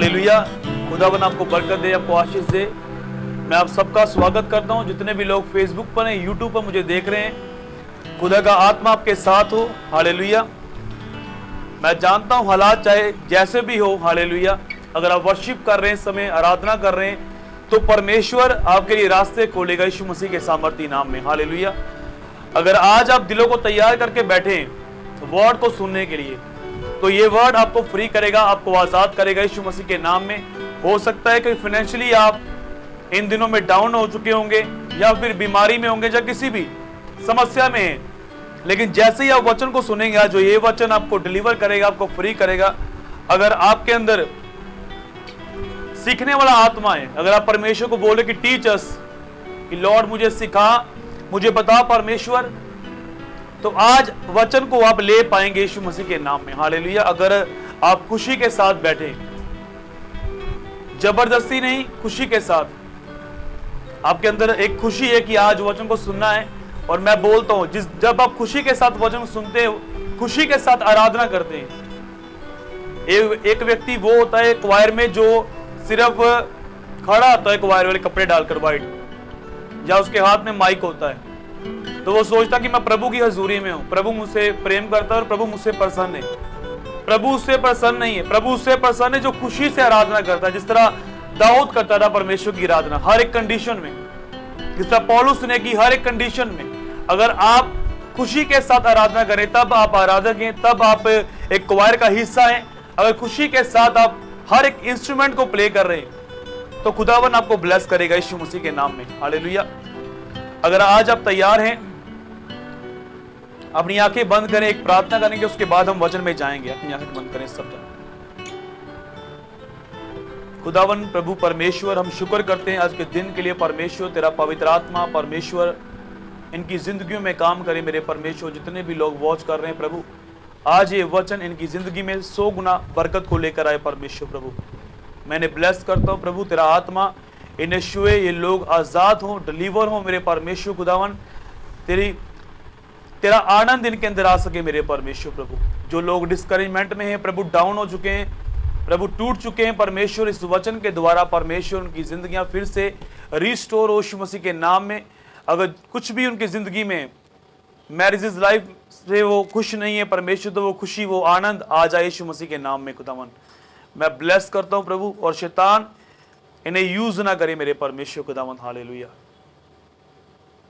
Hallelujah. खुदावन आपको बरकत दे, आपको आशीष दे। मैं आप सबका स्वागत करता हूं, जितने भी लोग फेसबुक पर हैं, यूट्यूब पर मुझे देख रहे हैं। खुदा का आत्मा आपके साथ हो। हालेलुया। मैं जानता हूं हालात चाहे जैसे भी हो, हालेलुया, अगर आप वर्शिप कर रहे हैं, समय आराधना कर रहे हैं, तो परमेश्वर आपके लिए रास्ते खोलेगा यीशु मसीह के सामर्थी नाम में। हालेलुया। अगर आज आप दिलों को तैयार करके बैठे हैं वर्ड को सुनने के लिए, तो ये वर्ड आपको फ्री करेगा, आपको आजाद करेगा यीशु मसीह के नाम में। हो सकता है कि फाइनेंशियली आप इन दिनों में डाउन हो चुके होंगे, या फिर बीमारी में होंगे, या किसी भी समस्या में हैं, लेकिन जैसे ही आप वचन को सुनेंगे, आज जो ये वचन आपको डिलीवर करेगा, आपको फ्री करेगा। अगर आपके अंदर सीखने वाला आत्मा है, अगर आप परमेश्वर को बोले कि टीच अस, कि लॉर्ड मुझे सिखा, मुझे बता परमेश्वर, तो आज वचन को आप ले पाएंगे यीशु मसीह के नाम में। हालेलुया। अगर आप खुशी के साथ बैठे, जबरदस्ती नहीं, खुशी के साथ, आपके अंदर एक खुशी है कि आज वचन को सुनना है, और मैं बोलता हूं जब आप खुशी के साथ वचन सुनते हो, खुशी के साथ आराधना करते हैं। एक व्यक्ति वो होता है क्वायर में जो सिर्फ खड़ा होता है क्वायर वाले कपड़े डालकर वाइट, या उसके हाथ में माइक होता है, तो वो सोचता कि मैं प्रभु की हजूरी में हूं, प्रभु मुझसे प्रेम करता है और प्रभु मुझसे प्रसन्न है। प्रभु उससे प्रसन्न नहीं है। प्रभु उससे प्रसन्न है जो खुशी से आराधना करता है, जिस तरह दाऊद करता था परमेश्वर की आराधना हर एक कंडीशन में, जिस तरह पौलुस ने की हर एक कंडीशन में। अगर आप खुशी के साथ आराधना करें, तब आप आराधक हैं, तब आप एक क्वायर का हिस्सा हैं। अगर खुशी के साथ आप हर एक इंस्ट्रूमेंट को प्ले कर रहे हैं, तो खुदावन आपको ब्लेस करेगा यीशु मसीह के नाम में। हालेलुया। अगर आज आप तैयार हैं, अपनी आंखें बंद करें, एक प्रार्थना करेंगे, उसके बाद हम वचन में जाएंगे। अपनी आंखें बंद करें सब जन। खुदावन प्रभु परमेश्वर, हम शुक्र करते हैं आज के दिन के लिए। परमेश्वर तेरा पवित्र आत्मा परमेश्वर इनकी जिंदगियों में काम करे। मेरे परमेश्वर, जितने भी लोग वॉच कर रहे हैं प्रभु, आज ये वचन इनकी जिंदगी में 100 गुना बरकत को लेकर आए। परमेश्वर प्रभु, मैंने ब्लेस करता हूं प्रभु, तेरा आत्मा इन्हें छुए, ये लोग आजाद हो, डिलीवर हो। मेरे परमेश्वर खुदावन, तेरा आनंद इनके अंदर आ सके। मेरे परमेश्वर प्रभु, जो लोग डिस्करेजमेंट में हैं प्रभु, डाउन हो चुके हैं प्रभु, टूट चुके हैं परमेश्वर, इस वचन के द्वारा परमेश्वर उनकी जिंदगियां फिर से रिस्टोर हो यीशु मसीह के नाम में। अगर कुछ भी उनकी जिंदगी में मैरिजेस लाइफ से वो खुश नहीं है परमेश्वर, तो वो खुशी, वो आनंद आ जाए यीशु मसीह के नाम में। खुदावन मैं ब्लेस करता हूं प्रभु, और शैतान इन्हें यूज ना करे मेरे परमेश्वर खुदावन। हालेलुया।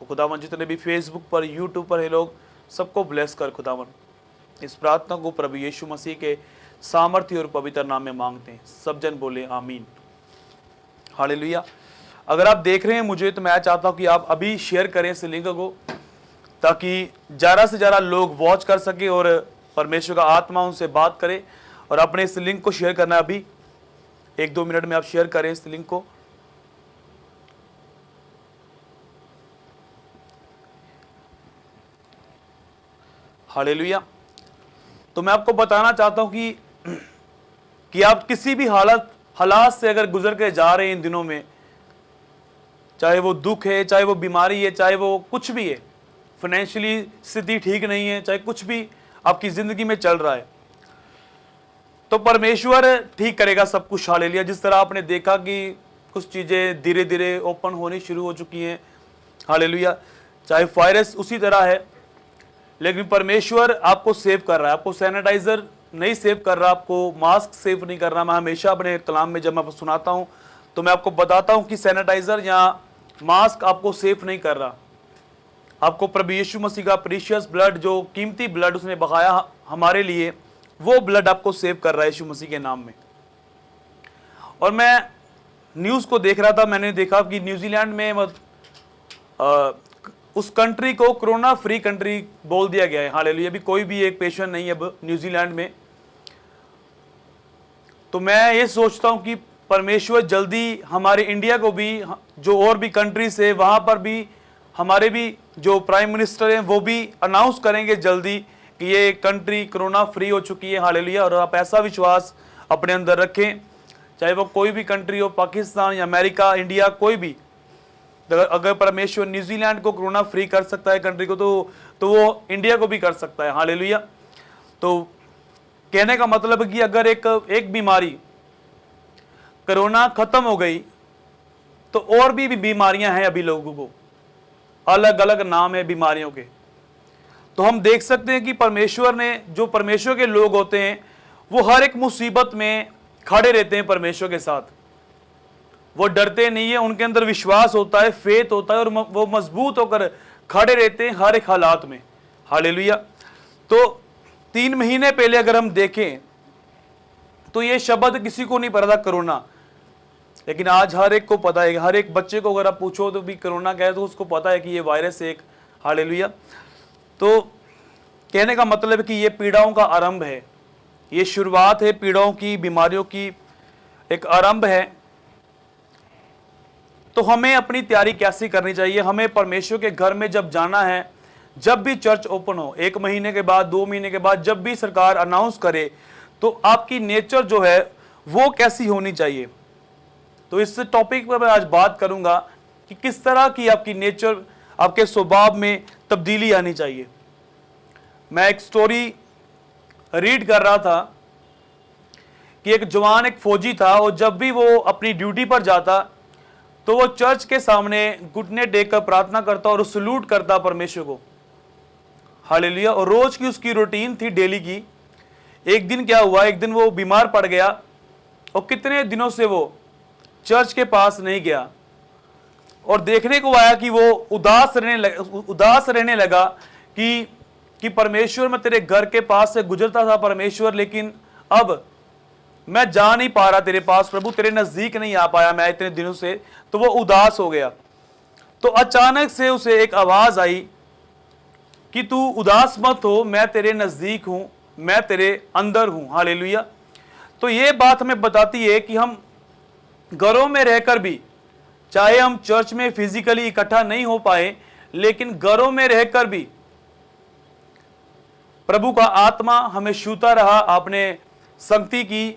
खुदावन जितने भी फेसबुक पर, यूट्यूब पर है लोग, सबको ब्लेस कर खुदावन। इस प्रार्थना को प्रभु यीशु मसीह के सामर्थ्य और पवित्र नाम में मांगते हैं। सब जन बोले आमीन। हालेलुया। अगर आप देख रहे हैं मुझे, तो मैं चाहता हूं कि आप अभी शेयर करें इस लिंक को, ताकि ज़्यादा से ज़्यादा लोग वॉच कर सके और परमेश्वर का आत्मा उनसे बात करे। और अपने इस लिंक को शेयर करना, अभी 1-2 मिनट में आप शेयर करें इस लिंक को। हालेलुया। तो मैं आपको बताना चाहता हूं कि आप किसी भी हालात से अगर गुजर के जा रहे हैं इन दिनों में, चाहे वो दुख है, चाहे वो बीमारी है, चाहे वो कुछ भी है, फाइनेंशियली स्थिति ठीक नहीं है, चाहे कुछ भी आपकी जिंदगी में चल रहा है, तो परमेश्वर ठीक करेगा सब कुछ। हालेलुया। जिस तरह आपने देखा कि कुछ चीजें धीरे धीरे ओपन होनी शुरू हो चुकी हैं। हालेलुया। चाहे वायरस उसी तरह है, लेकिन परमेश्वर आपको सेव कर रहा है। आपको सैनिटाइजर नहीं सेव कर रहा, आपको मास्क सेव नहीं कर रहा। मैं हमेशा अपने कलाम में जब मैं सुनाता हूं, तो मैं आपको बताता हूं कि सैनिटाइजर या मास्क आपको सेव नहीं कर रहा। आपको प्रभु यीशु मसीह का प्रीशियस ब्लड, जो कीमती ब्लड उसने बहाया हमारे लिए, वो ब्लड आपको सेव कर रहा है यीशु मसीह के नाम में। और मैं न्यूज़ को देख रहा था, मैंने देखा कि न्यूजीलैंड में उस कंट्री को कोरोना फ्री कंट्री बोल दिया गया है। हालेलुया। अभी कोई भी एक पेशेंट नहीं है अब न्यूजीलैंड में। तो मैं ये सोचता हूं कि परमेश्वर जल्दी हमारे इंडिया को भी, जो और भी कंट्रीज है वहां पर भी, हमारे भी जो प्राइम मिनिस्टर हैं वो भी अनाउंस करेंगे जल्दी कि ये कंट्री कोरोना फ्री हो चुकी है। हालेलुया। और आप ऐसा विश्वास अपने अंदर रखें, चाहे वो कोई भी कंट्री हो, पाकिस्तान या अमेरिका, इंडिया, कोई भी। अगर परमेश्वर न्यूजीलैंड को कोरोना फ्री कर सकता है कंट्री को, तो वो इंडिया को भी कर सकता है। हालेलुया। तो कहने का मतलब है कि अगर एक बीमारी कोरोना खत्म हो गई तो और भी बीमारियां हैं अभी लोगों को, अलग अलग नाम है बीमारियों के। तो हम देख सकते हैं कि परमेश्वर ने, जो परमेश्वर के लोग होते हैं वो हर एक मुसीबत में खड़े रहते हैं परमेश्वर के साथ। वो डरते नहीं है, उनके अंदर विश्वास होता है, फेथ होता है और वो मजबूत होकर खड़े रहते हैं हर एक हालात में। हालेलुया। तो 3 महीने पहले अगर हम देखें तो ये शब्द किसी को नहीं पता था कोरोना, लेकिन आज हर एक को पता है। हर एक बच्चे को अगर आप पूछो तो भी कोरोना क्या है तो उसको पता है कि ये वायरस एक। हालेलुया। तो कहने का मतलब है कि ये पीड़ाओं का आरंभ है, ये शुरुआत है पीड़ाओं की, बीमारियों की एक आरंभ है। तो हमें अपनी तैयारी कैसी करनी चाहिए? हमें परमेश्वर के घर में जब जाना है, जब भी चर्च ओपन हो, 1 महीने के बाद, 2 महीने के बाद, जब भी सरकार अनाउंस करे, तो आपकी नेचर जो है वो कैसी होनी चाहिए। तो इस टॉपिक पर मैं आज बात करूंगा कि किस तरह की आपकी नेचर, आपके स्वभाव में तब्दीली आनी चाहिए। मैं एक स्टोरी रीड कर रहा था कि एक जवान, एक फौजी था, और जब भी वो अपनी ड्यूटी पर जाता तो वो चर्च के सामने घुटने टेक कर प्रार्थना करता और सलूट करता परमेश्वर को। हालेलुया। और रोज की उसकी रूटीन थी, डेली की। एक दिन क्या हुआ, एक दिन वो बीमार पड़ गया और कितने दिनों से वो चर्च के पास नहीं गया, और देखने को आया कि वो उदास रहने लगा कि परमेश्वर, मैं तेरे घर के पास से गुजरता था परमेश्वर, लेकिन अब मैं जा नहीं पा रहा तेरे पास प्रभु, तेरे नजदीक नहीं आ पाया मैं इतने दिनों से। तो वो उदास हो गया। तो अचानक से उसे एक आवाज आई कि तू उदास मत हो, मैं तेरे नजदीक हूं, मैं तेरे अंदर हूं। हालेलुया। तो ये बात हमें बताती है कि हम घरों में रहकर भी, चाहे हम चर्च में फिजिकली इकट्ठा नहीं हो पाए, लेकिन घरों में रहकर भी प्रभु का आत्मा हमें छूता रहा, आपने संगति की।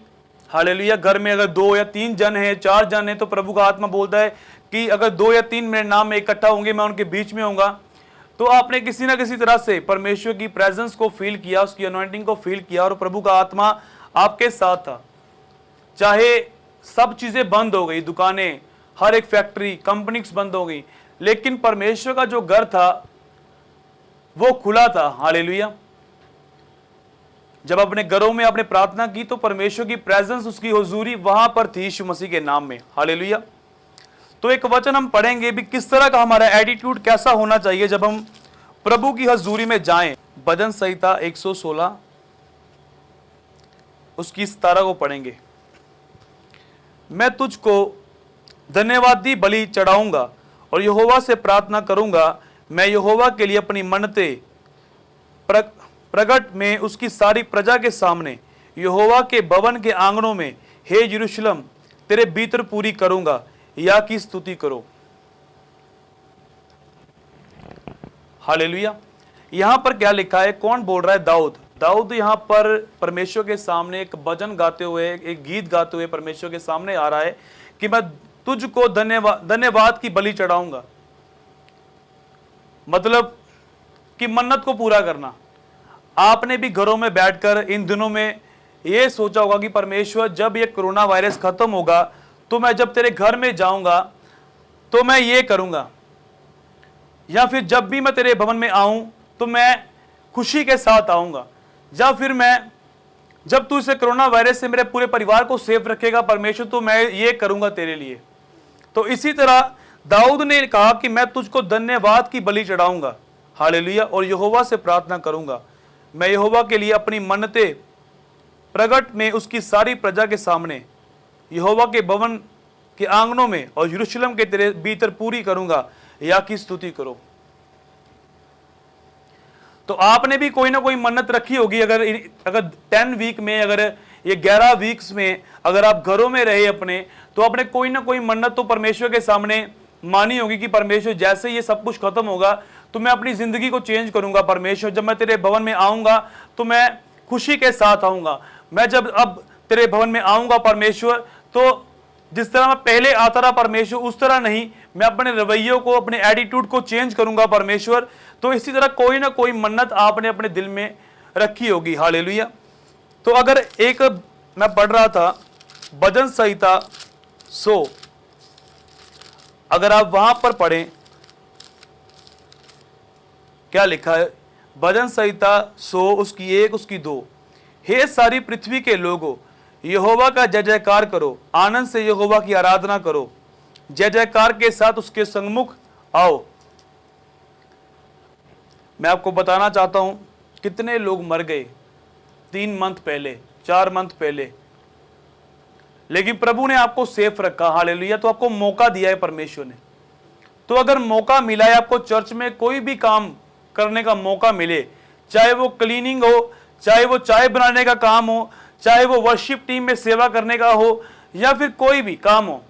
हालेलुया। घर में अगर 2 या 3 जन हैं, 4 जन हैं, तो प्रभु का आत्मा बोलता है कि अगर 2 या 3 मेरे नाम में इकट्ठा होंगे, मैं उनके बीच में होऊंगा। तो आपने किसी ना किसी तरह से परमेश्वर की प्रेजेंस को फील किया, उसकी अनॉइंटिंग को फील किया, और प्रभु का आत्मा आपके साथ था। चाहे सब चीजें बंद हो गई, दुकानें, हर एक फैक्ट्री, कंपनीज बंद हो गई, लेकिन परमेश्वर का जो घर था वो खुला था। हालेलुया। जब अपने घरों में आपने प्रार्थना की तो परमेश्वर की प्रेजेंस, उसकी हुजूरी वहां पर थी, यीशु मसीह के नाम में। हालेलुया। तो एक वचन हम पढ़ेंगे भी, किस तरह का हमारा एटीट्यूड कैसा होना चाहिए जब हम प्रभु की हुजूरी में जाएं। भजन संहिता 116 उसकी 17 को पढ़ेंगे। मैं तुझको धन्यवादी बलि चढ़ाऊंगा और यहोवा से प्रार्थना करूंगा। मैं यहोवा के लिए अपनी मन्नतें प्रगट में उसकी सारी प्रजा के सामने, यहोवा के भवन के आंगनों में, हे यरूशलेम, तेरे भीतर पूरी करूंगा। या की स्तुति करो। हालेलुया। यहां पर क्या लिखा है, कौन बोल रहा है? दाऊद। दाऊद यहां पर परमेश्वर के सामने एक भजन गाते हुए, एक गीत गाते हुए परमेश्वर के सामने आ रहा है कि मैं तुझको धन्यवाद की बलि चढ़ाऊंगा। मतलब कि मन्नत को पूरा करना। आपने भी घरों में बैठकर इन दिनों में ये सोचा होगा कि परमेश्वर, जब ये कोरोना वायरस खत्म होगा तो मैं जब तेरे घर में जाऊंगा तो मैं ये करूंगा, या फिर जब भी मैं तेरे भवन में आऊं तो मैं खुशी के साथ आऊंगा, या फिर मैं, जब तू इसे कोरोना वायरस से मेरे पूरे परिवार को सेफ रखेगा परमेश्वर, तो मैं ये करूंगा तेरे लिए। तो इसी तरह दाऊद ने कहा कि मैं तुझको धन्यवाद की बलि चढ़ाऊंगा। हालेलुया। और यहोवा से प्रार्थना करूंगा। मैं यहोवा के लिए अपनी मन्नतें प्रगट में उसकी सारी प्रजा के सामने, यहोवा के भवन के आंगनों में और यरूशलेम के तेरे भीतर पूरी करूंगा। या की स्तुति करो। तो आपने भी कोई ना कोई मन्नत रखी होगी। अगर 10 वीक में, अगर ये 11 वीक्स में अगर आप घरों में रहे अपने, तो आपने कोई ना कोई मन्नत तो परमेश्वर के सामने मानी होगी कि परमेश्वर, जैसे ये सब कुछ खत्म होगा तो मैं अपनी जिंदगी को चेंज करूंगा परमेश्वर। जब मैं तेरे भवन में आऊंगा तो मैं खुशी के साथ आऊंगा। मैं जब अब तेरे भवन में आऊंगा परमेश्वर, तो जिस तरह मैं पहले आता रहा परमेश्वर, उस तरह नहीं, मैं अपने रवैयों को, अपने एटीट्यूड को चेंज करूंगा परमेश्वर। तो इसी तरह कोई ना कोई मन्नत आपने अपने दिल में रखी होगी। हालेलुया। तो अगर एक मैं पढ़ रहा था भजन संहिता सो अगर आप वहां पर पढ़ें, क्या लिखा है, भजन संहिता 100 उसकी 1 उसकी 2, हे सारी पृथ्वी के लोगों, यहोवा का जय जयकार करो, आनंद से यहोवा की आराधना करो, जय जयकार के साथ उसके सन्मुख आओ। मैं आपको बताना चाहता हूं कितने लोग मर गए 3 मंथ पहले, 4 मंथ पहले, लेकिन प्रभु ने आपको सेफ रखा। हालेलुया। तो आपको मौका दिया है परमेश्वर ने। तो अगर मौका मिला है आपको, चर्च में कोई भी काम करने का मौका मिले, चाहे वो क्लीनिंग हो, चाहे वो चाय बनाने का काम हो, चाहे वो वर्शिप टीम में सेवा करने का हो, या फिर कोई भी काम हो।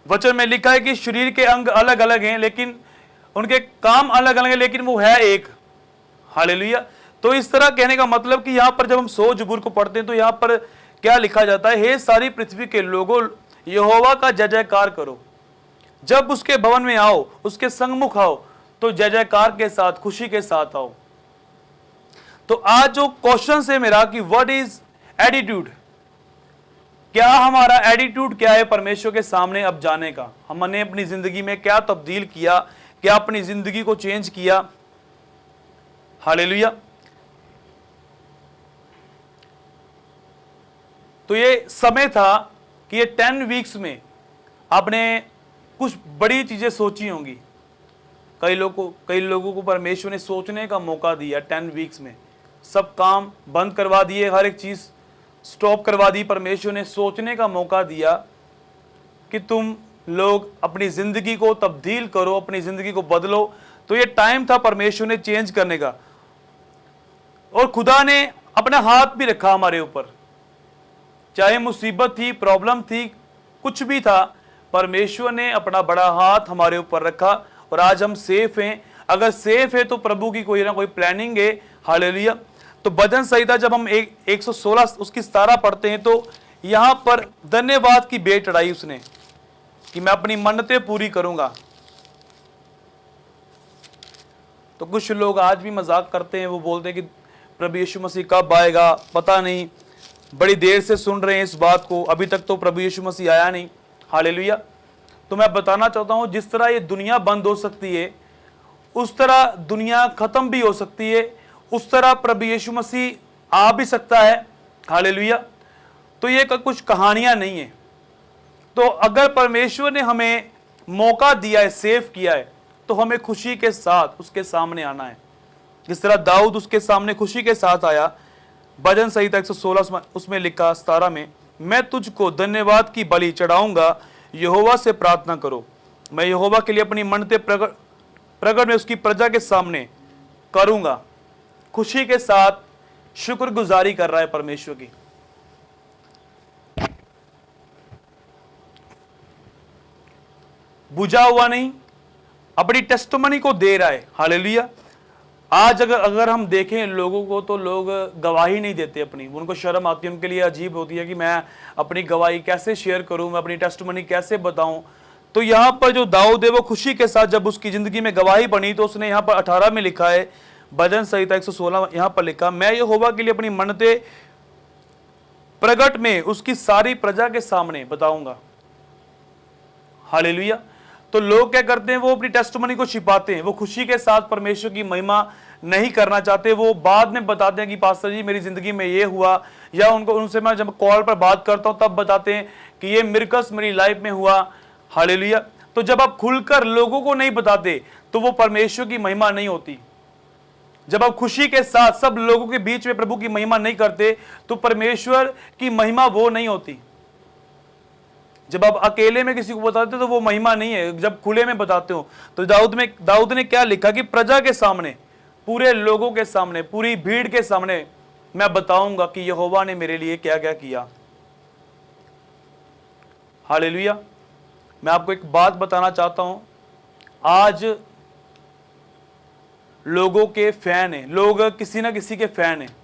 वचन में लिखा है कि शरीर के अंग अलग अलग हैं, लेकिन उनके काम अलग अलग हैं, लेकिन वो है एक। हालेलुया। तो इस तरह कहने का मतलब कि यहां पर जब हम 100 जबूर को पढ़ते हैं तो यहां पर क्या लिखा जाता है, हे सारी पृथ्वी के लोगों, यहोवा का जय जयकार करो। जब उसके भवन में आओ, उसके संगमुख आओ, तो जय जयकार के साथ, खुशी के साथ आओ। तो आज जो क्वेश्चन है मेरा कि व्हाट इज एटीट्यूड, क्या हमारा एटीट्यूड क्या है परमेश्वर के सामने अब जाने का। हमने अपनी जिंदगी में क्या तब्दील किया, क्या अपनी जिंदगी को चेंज किया। हालेलुया। तो ये समय था कि ये 10 वीक्स में आपने कुछ बड़ी चीजें सोची होंगी। कई लोगों को परमेश्वर ने सोचने का मौका दिया 10 वीक्स में। सब काम बंद करवा दिए, हर एक चीज स्टॉप करवा दी। परमेश्वर ने सोचने का मौका दिया कि तुम लोग अपनी जिंदगी को तब्दील करो, अपनी जिंदगी को बदलो। तो ये टाइम था परमेश्वर ने चेंज करने का, और खुदा ने अपना हाथ भी रखा हमारे ऊपर। चाहे मुसीबत थी, प्रॉब्लम थी, कुछ भी था, परमेश्वर ने अपना बड़ा हाथ हमारे ऊपर रखा, और आज हम सेफ हैं। अगर सेफ है तो प्रभु की कोई ना कोई प्लानिंग है। हालेलुया। तो भजन संहिता जब हम 116 उसकी 17 पढ़ते हैं, तो यहां पर धन्यवाद की भेंट चढ़ाई उसने कि मैं अपनी मन्नतें पूरी करूंगा। तो कुछ लोग आज भी मजाक करते हैं, वो बोलते हैं कि प्रभु यीशु मसीह कब आएगा, पता नहीं, बड़ी देर से सुन रहे हैं इस बात को, अभी तक तो प्रभु यीशु मसीह आया नहीं। हालेलुया। तो मैं बताना चाहता हूं, जिस तरह ये दुनिया बंद हो सकती है, उस तरह दुनिया खत्म भी हो सकती है, उस तरह प्रभु यीशु मसीह आ भी सकता है। हालेलुया। तो ये कुछ कहानियां नहीं है। तो अगर परमेश्वर ने हमें मौका दिया है, सेव किया है, तो हमें खुशी के साथ उसके सामने आना है। जिस तरह दाऊद उसके सामने खुशी के साथ आया। भजन संहिता 116 उसमें लिखा 17 में, मैं तुझको धन्यवाद की बलि चढ़ाऊंगा, यहोवा से प्रार्थना करो। मैं यहोवा के लिए अपनी मन्नतें प्रगट में उसकी प्रजा के सामने करूंगा। खुशी के साथ शुक्रगुजारी कर रहा है परमेश्वर की। बुझा हुआ नहीं, अपनी टेस्टिमनी को दे रहा है। हालेलुया। आज अगर हम देखें लोगों को, तो लोग गवाही नहीं देते अपनी, उनको शर्म आती है, उनके लिए अजीब होती है कि मैं अपनी गवाही कैसे शेयर करूं, मैं अपनी टेस्टिमनी कैसे बताऊं। तो यहां पर जो दाऊद है वो खुशी के साथ जब उसकी जिंदगी में गवाही बनी, तो उसने यहां पर 18 में लिखा है, भजन संहिता 116 यहां पर लिखा, मैं यहोवा के लिए अपनी मन्नतें प्रगट में उसकी सारी प्रजा के सामने बताऊंगा। हालेलुया। तो लोग क्या करते हैं, वो अपनी टेस्टिमनी को छिपाते हैं, वो खुशी के साथ परमेश्वर की महिमा नहीं करना चाहते। वो बाद में बताते हैं कि पास्टर जी मेरी जिंदगी में ये हुआ, या उनसे मैं जब कॉल पर बात करता हूं तब बताते हैं कि ये मिरकस मेरी लाइफ में हुआ। हालेलुया। तो जब आप खुलकर लोगों को नहीं बताते तो वो परमेश्वर की महिमा नहीं होती। जब आप खुशी के साथ सब लोगों के बीच में प्रभु की महिमा नहीं करते तो परमेश्वर की महिमा वो नहीं होती। जब आप अकेले में किसी को बताते हो तो वो महिमा नहीं है, जब खुले में बताते हो। तो दाऊद ने क्या लिखा कि प्रजा के सामने, पूरे लोगों के सामने, पूरी भीड़ के सामने मैं बताऊंगा कि यहोवा ने मेरे लिए क्या क्या किया। हालेलुया। मैं आपको एक बात बताना चाहता हूं, आज लोगों के फैन हैं, लोग किसी ना किसी के फैन हैं।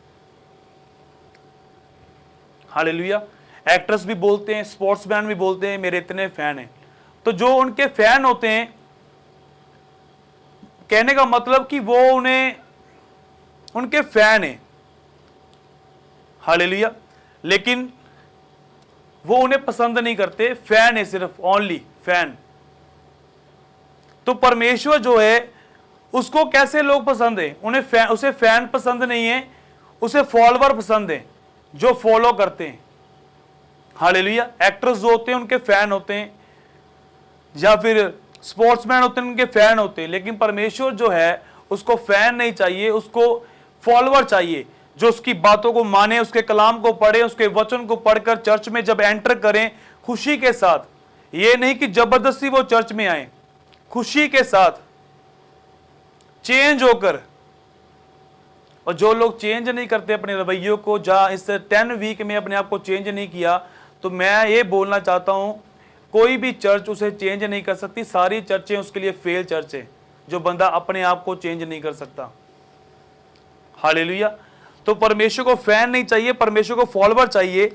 हालेलुया। एक्ट्रेस भी बोलते हैं, स्पोर्ट्समैन भी बोलते हैं मेरे इतने फैन हैं। तो जो उनके फैन होते हैं, कहने का मतलब कि वो उनके फैन हैं। हालेलुया। लेकिन वो उन्हें पसंद नहीं करते, फैन है सिर्फ, ओनली फैन। तो परमेश्वर जो है उसको कैसे लोग पसंद है? उसे फैन पसंद नहीं है, उसे फॉलोवर पसंद है, जो फॉलो करते हैं। हालेलुया। एक्टर्स जो होते हैं उनके फैन होते हैं, या फिर स्पोर्ट्समैन होते हैं उनके फैन होते हैं। लेकिन परमेश्वर जो है उसको फैन नहीं चाहिए, उसको फॉलोवर चाहिए, जो उसकी बातों को माने, उसके कलाम को पढ़े, उसके वचन को पढ़कर चर्च में जब एंटर करें खुशी के साथ। ये नहीं कि जबरदस्ती वो चर्च में आए, खुशी के साथ, चेंज होकर। और जो लोग चेंज नहीं करते अपने रवैयों को, जहां इस 10 वीक में अपने आप को चेंज नहीं किया, तो मैं ये बोलना चाहता हूं कोई भी चर्च उसे चेंज नहीं कर सकती। सारी चर्चें उसके लिए फेल चर्च है, जो बंदा अपने आप को चेंज नहीं कर सकता। हालेलुया। तो परमेश्वर को फैन नहीं चाहिए, परमेश्वर को फॉलोवर चाहिए।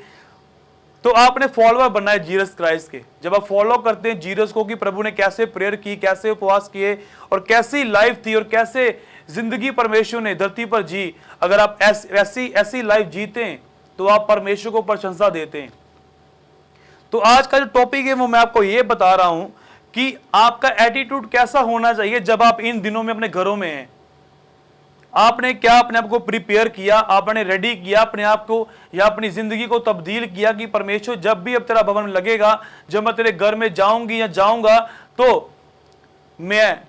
तो आपने फॉलोवर बनना है जीसस क्राइस्ट के। जब आप फॉलो करते हैं जीसस को कि प्रभु ने कैसे प्रेयर की, कैसे उपवास किए और कैसी लाइफ थी और कैसे जिंदगी परमेश्वर ने धरती पर जी, अगर आप ऐसी लाइफ जीते हैं तो आप परमेश्वर को प्रशंसा देते हैं। तो आज का जो टॉपिक है वो मैं आपको ये बता रहा हूं कि आपका एटीट्यूड कैसा होना चाहिए जब आप इन दिनों में अपने घरों में हैं। आपने क्या अपने आप को प्रिपेयर किया, आपने रेडी किया अपने आप को, या अपनी जिंदगी को तब्दील किया कि परमेश्वर जब भी अब तेरा भवन लगेगा, जब मैं तेरे घर में जाऊंगी या जाऊंगा, तो मैं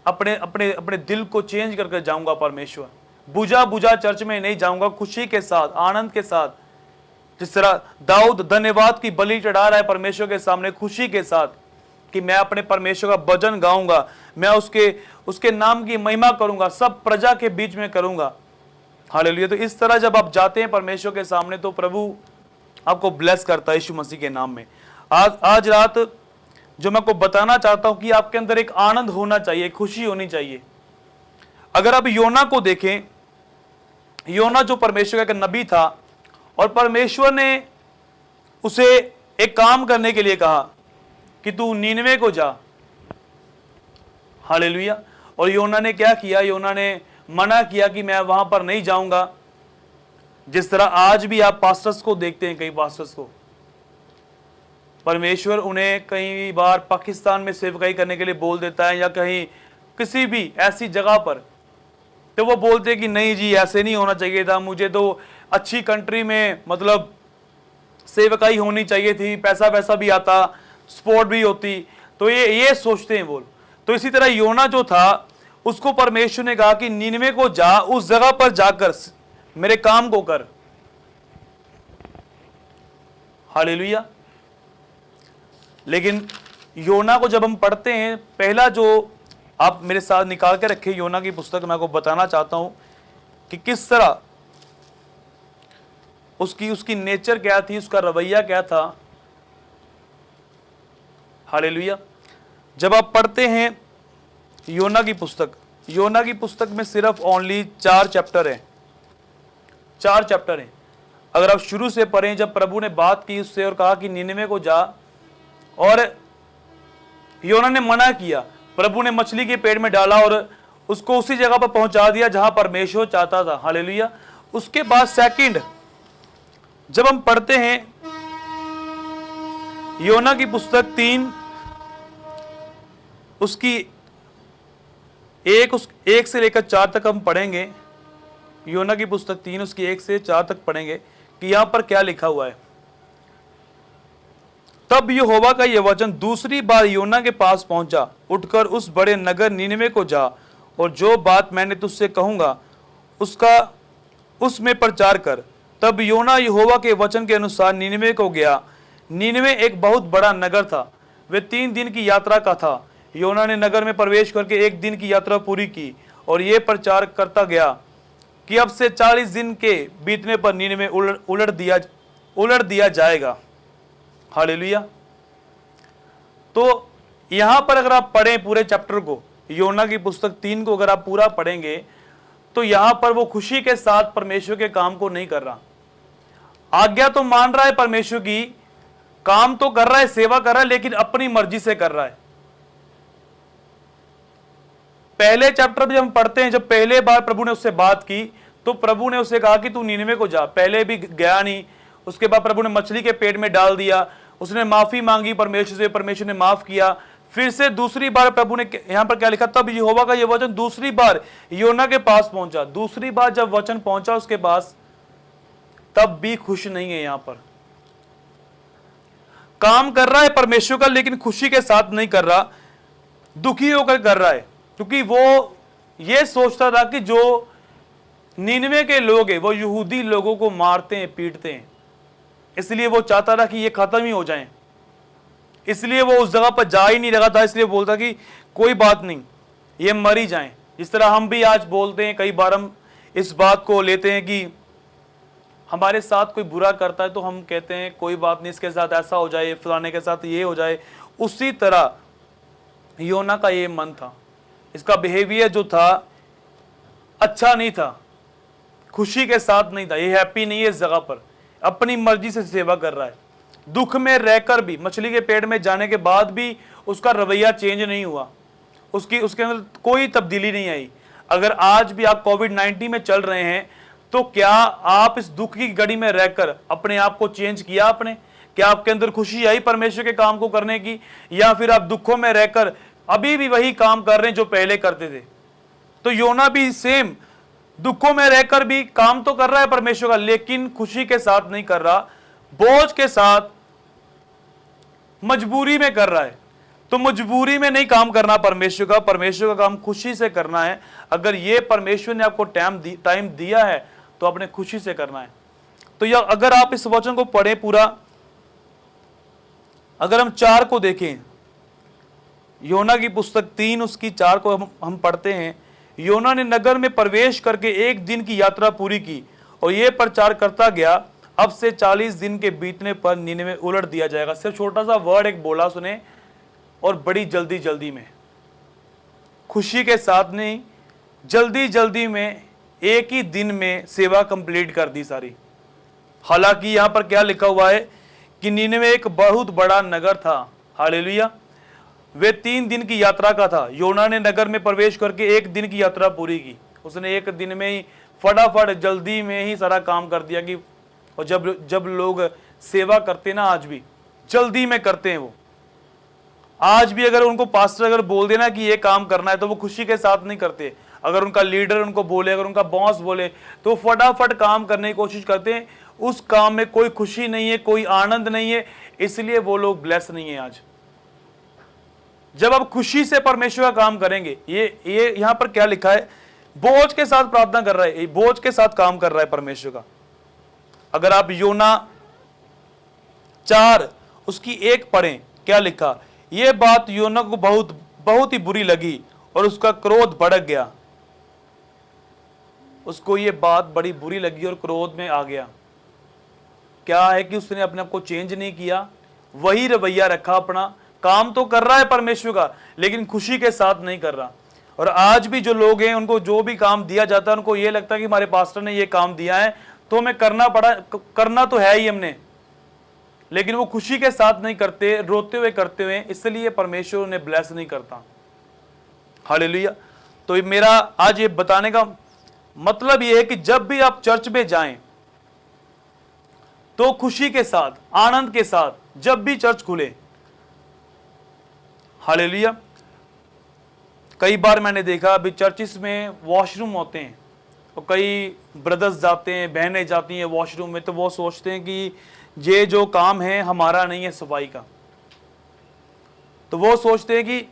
अपने अपने अपने दिल को चेंज करके जाऊंगा। परमेश्वर बुझा बुझा चर्च में नहीं जाऊंगा, खुशी के साथ, आनंद के साथ। जिस तरह दाऊद धन्यवाद की बलि चढ़ा रहा है परमेश्वर के सामने खुशी के साथ कि मैं अपने परमेश्वर का भजन गाऊंगा, मैं उसके नाम की महिमा करूंगा, सब प्रजा के बीच में करूंगा। हालेलुया। तो इस तरह जब आप जाते हैं परमेश्वर के सामने तो प्रभु आपको ब्लेस करता है यीशु मसीह के नाम में। आज रात जो मैं आपको बताना चाहता हूं कि आपके अंदर एक आनंद होना चाहिए, खुशी होनी चाहिए। अगर आप योना को देखें, योना जो परमेश्वर का एक नबी था और परमेश्वर ने उसे एक काम करने के लिए कहा कि तू नीनवे को जा। हालेलुया। और योना ने क्या किया? योना ने मना किया कि मैं वहां पर नहीं जाऊंगा। जिस तरह आज भी आप पास्टर्स को देखते हैं, कई पास्टर्स को परमेश्वर उन्हें कई बार पाकिस्तान में सेवकाई करने के लिए बोल देता है, या कहीं किसी भी ऐसी जगह पर, तो वो बोलते हैं कि नहीं जी ऐसे नहीं होना चाहिए था, मुझे तो अच्छी कंट्री में मतलब सेवकाई होनी चाहिए थी, पैसा वैसा भी आता, स्पोर्ट भी होती। तो ये सोचते हैं बोल। तो इसी तरह योना जो था उसको परमेश्वर ने कहा कि नीनवे को जा, उस जगह पर जाकर मेरे काम को कर। हालेलुया। लेकिन योना को जब हम पढ़ते हैं, पहला जो आप मेरे साथ निकाल के रखे योना की पुस्तक, मैं आपको बताना चाहता हूं कि किस तरह उसकी नेचर क्या थी, उसका रवैया क्या था। हालेलुया। जब आप पढ़ते हैं योना की पुस्तक में सिर्फ ओनली 4 चैप्टर हैं, 4 चैप्टर हैं। अगर आप शुरू से पढ़ें, जब प्रभु ने बात की उससे और कहा कि नीनवे को जा, और योना ने मना किया, प्रभु ने मछली के पेट में डाला और उसको उसी जगह पर पहुंचा दिया जहां परमेश्वर चाहता था। हालेलुया। उसके बाद सेकंड जब हम पढ़ते हैं योना की पुस्तक 3, उसकी 1 से लेकर 4 तक हम पढ़ेंगे। योना की पुस्तक 3 उसकी 1 से 4 तक पढ़ेंगे कि यहां पर क्या लिखा हुआ है। तब यहोवा का यह वचन दूसरी बार योना के पास पहुंचा, उठकर उस बड़े नगर नीनवे को जा और जो बात मैंने तुझसे कहूंगा उसका उसमें प्रचार कर। तब योना यहोवा के वचन के अनुसार नीनवे को गया। नीनवे एक बहुत बड़ा नगर था, वे 3 दिन की यात्रा का था। योना ने नगर में प्रवेश करके 1 दिन की यात्रा पूरी की और यह प्रचार करता गया कि अब से 40 दिन के बीतने पर नीनवे उलट दिया जाएगा। हालेलुया। तो यहां पर अगर आप पढ़ें पूरे चैप्टर को, योना की पुस्तक 3 को अगर आप पूरा पढ़ेंगे, तो यहां पर वो खुशी के साथ परमेश्वर के काम को नहीं कर रहा। आज्ञा तो मान रहा है परमेश्वर की, काम तो कर रहा है, सेवा कर रहा है, लेकिन अपनी मर्जी से कर रहा है। पहले चैप्टर में हम पढ़ते हैं, जब पहले बार प्रभु ने उससे बात की तो प्रभु ने उसे कहा कि तू नीनवे को जा। पहले भी गया नहीं, उसके बाद प्रभु ने मछली के पेट में डाल दिया, उसने माफी मांगी परमेश्वर से, परमेश्वर ने माफ किया। फिर से दूसरी बार प्रभु ने, यहां पर क्या लिखा, तब यहोवा का यह वचन दूसरी बार योना के पास पहुंचा। दूसरी बार जब वचन पहुंचा उसके पास, तब भी खुश नहीं है। यहां पर काम कर रहा है परमेश्वर का, लेकिन खुशी के साथ नहीं कर रहा, दुखी होकर कर रहा है, क्योंकि वो ये सोचता था कि जो नीनवे के लोग हैं वो यहूदी लोगों को मारते हैं, पीटते हैं, इसलिए वो चाहता था कि ये खत्म ही हो जाए। इसलिए वो उस जगह पर जा ही नहीं रहा था। इसलिए बोलता कि कोई बात नहीं, ये मर ही जाएं। जिस तरह हम भी आज बोलते हैं, कई बार हम इस बात को लेते हैं कि हमारे साथ कोई बुरा करता है तो हम कहते हैं कोई बात नहीं, इसके साथ ऐसा हो जाए, फलाने के साथ ये हो जाए। उसी तरह योना का ये मन था, इसका बिहेवियर जो था अच्छा नहीं था, खुशी के साथ नहीं था, ये हैप्पी नहीं है इस जगह पर, अपनी मर्जी से सेवा कर रहा है। दुख में रहकर भी, मछली के पेट में जाने के बाद भी उसका रवैया चेंज नहीं हुआ, उसके अंदर कोई तब्दीली नहीं आई। अगर आज भी आप कोविड-19 में चल रहे हैं तो क्या आप इस दुख की घड़ी में रहकर अपने आप को चेंज किया आपने? क्या आपके अंदर खुशी आई परमेश्वर के काम को करने की, या फिर आप दुखों में रहकर अभी भी वही काम कर रहे हैं जो पहले करते थे? तो योना भी सेम, दुखों में रहकर भी काम तो कर रहा है परमेश्वर का, लेकिन खुशी के साथ नहीं कर रहा, बोझ के साथ, मजबूरी में कर रहा है। तो मजबूरी में नहीं काम करना परमेश्वर का काम खुशी से करना है। अगर ये परमेश्वर ने आपको टाइम दिया है तो अपने खुशी से करना है। तो यह अगर आप इस वचन को पढ़ें पूरा, अगर हम 4 को देखें, योना की पुस्तक 3 उसकी 4 को हम पढ़ते हैं। योना ने नगर में प्रवेश करके 1 दिन की यात्रा पूरी की और यह प्रचार करता गया, अब से 40 दिन के बीतने पर नीनवे उलट दिया जाएगा। सिर्फ छोटा सा वर्ड एक बोला सुने, और बड़ी जल्दी में, खुशी के साथ नहीं, जल्दी में, एक ही दिन में सेवा कंप्लीट कर दी सारी। हालांकि यहां पर क्या लिखा हुआ है कि नीनवे एक बहुत बड़ा नगर था। हालेलुया। वे 3 दिन की यात्रा का था। योना ने नगर में प्रवेश करके 1 दिन की यात्रा पूरी की। उसने 1 दिन में ही फटाफट जल्दी में ही सारा काम कर दिया। कि और जब लोग सेवा करते ना, आज भी जल्दी में करते हैं। वो आज भी अगर उनको पास्टर अगर बोल देना कि ये काम करना है तो वो खुशी के साथ नहीं करते। अगर उनका लीडर उनको बोले, अगर उनका बॉस बोले, तो फटाफट काम करने की कोशिश करते हैं। उस काम में कोई खुशी नहीं है, कोई आनंद नहीं है, इसलिए वो लोग ब्लेस नहीं है आज। जब आप खुशी से परमेश्वर का काम करेंगे, ये यहां पर क्या लिखा है, बोझ के साथ प्रार्थना कर रहा है, बोझ के साथ काम कर रहा है परमेश्वर का। अगर आप योना 4 उसकी 1 पढ़ें, क्या लिखा, यह बात योना को बहुत ही बुरी लगी और उसका क्रोध भड़क गया। उसको ये बात बड़ी बुरी लगी और क्रोध में आ गया। क्या है कि उसने अपने आप को चेंज नहीं किया, वही रवैया रखा अपना। काम तो कर रहा है परमेश्वर का, लेकिन खुशी के साथ नहीं कर रहा। और आज भी जो लोग हैं, उनको जो भी काम दिया जाता है, उनको ये लगता है कि हमारे पास्टर ने ये काम दिया है तो हमें करना तो है ही हमने, लेकिन वो खुशी के साथ नहीं करते, रोते हुए करते हुए, इसलिए परमेश्वर उन्हें ब्लेस नहीं करता। हालेलुया। तो मेरा आज ये बताने का मतलब ये है कि जब भी आप चर्च में जाएं तो खुशी के साथ, आनंद के साथ, जब भी चर्च खुले। हालेलुया। कई बार मैंने देखा अभी चर्चिस में वॉशरूम होते हैं, तो कई ब्रदर्स जाते हैं, बहनें जाती हैं वॉशरूम में, तो वो सोचते हैं कि ये जो काम है हमारा नहीं है सफाई का। तो वो सोचते हैं कि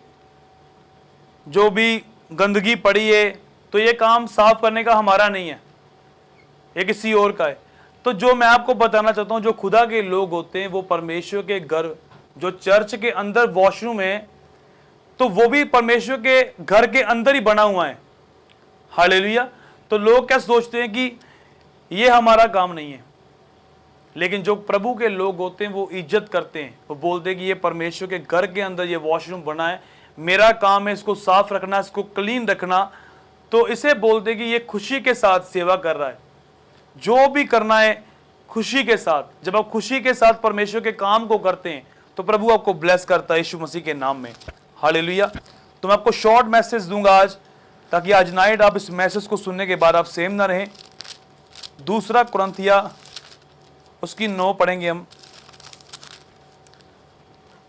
जो भी गंदगी पड़ी है तो ये काम साफ करने का हमारा नहीं है, ये किसी और का है। तो जो मैं आपको बताना चाहता हूं, जो खुदा के लोग होते हैं, वो परमेश्वर के घर, जो चर्च के अंदर वॉशरूम है, तो वो भी परमेश्वर के घर के अंदर ही बना हुआ है। हालेलुया। तो लोग क्या सोचते हैं कि ये हमारा काम नहीं है, लेकिन जो प्रभु के लोग होते हैं वो इज्जत करते हैं। वो बोलते हैं कि ये परमेश्वर के घर के अंदर ये वॉशरूम बना है, मेरा काम है इसको साफ रखना, इसको क्लीन रखना। तो इसे बोलते हैं कि ये खुशी के साथ सेवा कर रहा है। जो भी करना है खुशी के साथ। जब आप खुशी के साथ परमेश्वर के काम को करते हैं तो प्रभु आपको ब्लेस करता है यीशु मसीह के नाम में। हालेलुया। तो मैं आपको शॉर्ट मैसेज दूंगा आज, ताकि आज नाइट आप इस मैसेज को सुनने के बाद आप सेम ना रहें। 2 कुरिन्थिया उसकी 9 पढ़ेंगे हम।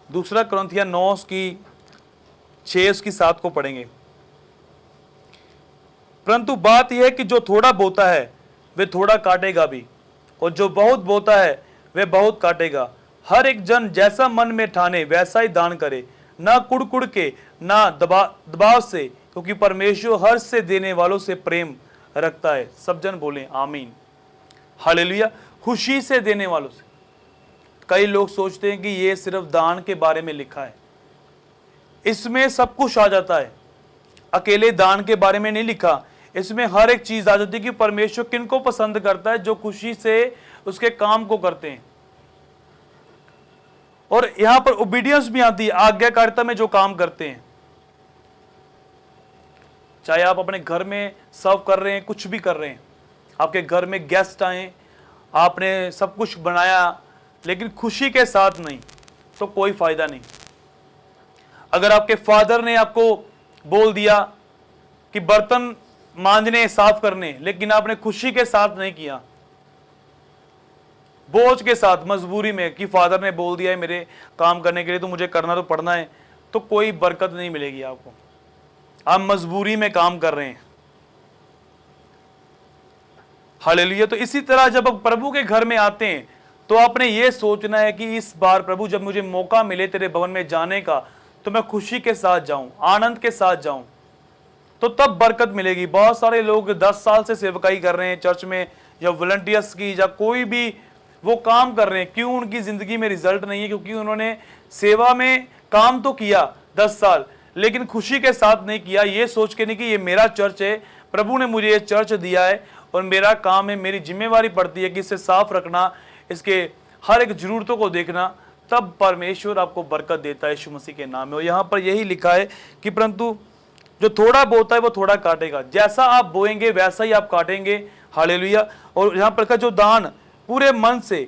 दूसरा कुरिन्थियों 9 उसकी 6 उसकी 7 को पढ़ेंगे। परंतु बात यह है कि जो थोड़ा बोता है वे थोड़ा काटेगा भी, और जो बहुत बोता है वे बहुत काटेगा। हर एक जन जैसा मन में ठाने वैसा ही दान करे, ना कुड़ के ना दबाव से, क्योंकि परमेश्वर हर्ष से देने वालों से प्रेम रखता है। सब जन बोले आमीन, हालेलुया। खुशी से देने वालों से। कई लोग सोचते हैं कि ये सिर्फ दान के बारे में लिखा है, इसमें सब कुछ आ जाता है, अकेले दान के बारे में नहीं लिखा, इसमें हर एक चीज आ जाती है कि परमेश्वर किनको पसंद करता है, जो खुशी से उसके काम को करते हैं। और यहां पर ओबीडियंस भी आती है, आज्ञाकारिता में जो काम करते हैं। चाहे आप अपने घर में सर्व कर रहे हैं, कुछ भी कर रहे हैं, आपके घर में गेस्ट आए, आपने सब कुछ बनाया, लेकिन खुशी के साथ नहीं, तो कोई फायदा नहीं। अगर आपके फादर ने आपको बोल दिया कि बर्तन मांजने साफ करने, लेकिन आपने खुशी के साथ नहीं किया, बोझ के साथ, मजबूरी में, कि फादर ने बोल दिया है मेरे काम करने के लिए, तो मुझे करना तो पड़ना है, तो कोई बरकत नहीं मिलेगी आपको। आप मजबूरी में काम कर रहे हैं। हालेलुया। तो इसी तरह जब आप प्रभु के घर में आते हैं तो आपने ये सोचना है कि इस बार प्रभु जब मुझे मौका मिले तेरे भवन में जाने का, तो मैं खुशी के साथ जाऊं, आनंद के साथ जाऊं, तो तब बरकत मिलेगी। बहुत सारे लोग 10 साल से सेवकाई कर रहे हैं चर्च में, या वॉलंटियर्स की, या कोई भी वो काम कर रहे हैं, क्यों उनकी जिंदगी में रिजल्ट नहीं है? क्योंकि उन्होंने सेवा में काम तो किया 10 साल, लेकिन खुशी के साथ नहीं किया, ये सोच के नहीं कि ये मेरा चर्च है, प्रभु ने मुझे ये चर्च दिया है और मेरा काम है, मेरी जिम्मेवारी पड़ती है कि इसे साफ रखना, इसके हर एक जरूरतों को देखना। तब परमेश्वर आपको बरकत देता है यीशु मसीह के नाम में। और यहाँ पर यही लिखा है कि परंतु जो थोड़ा बोता है वो थोड़ा काटेगा, जैसा आप बोएंगे वैसा ही आप काटेंगे। हालेलुया। और यहाँ पर का जो दान पूरे मन से,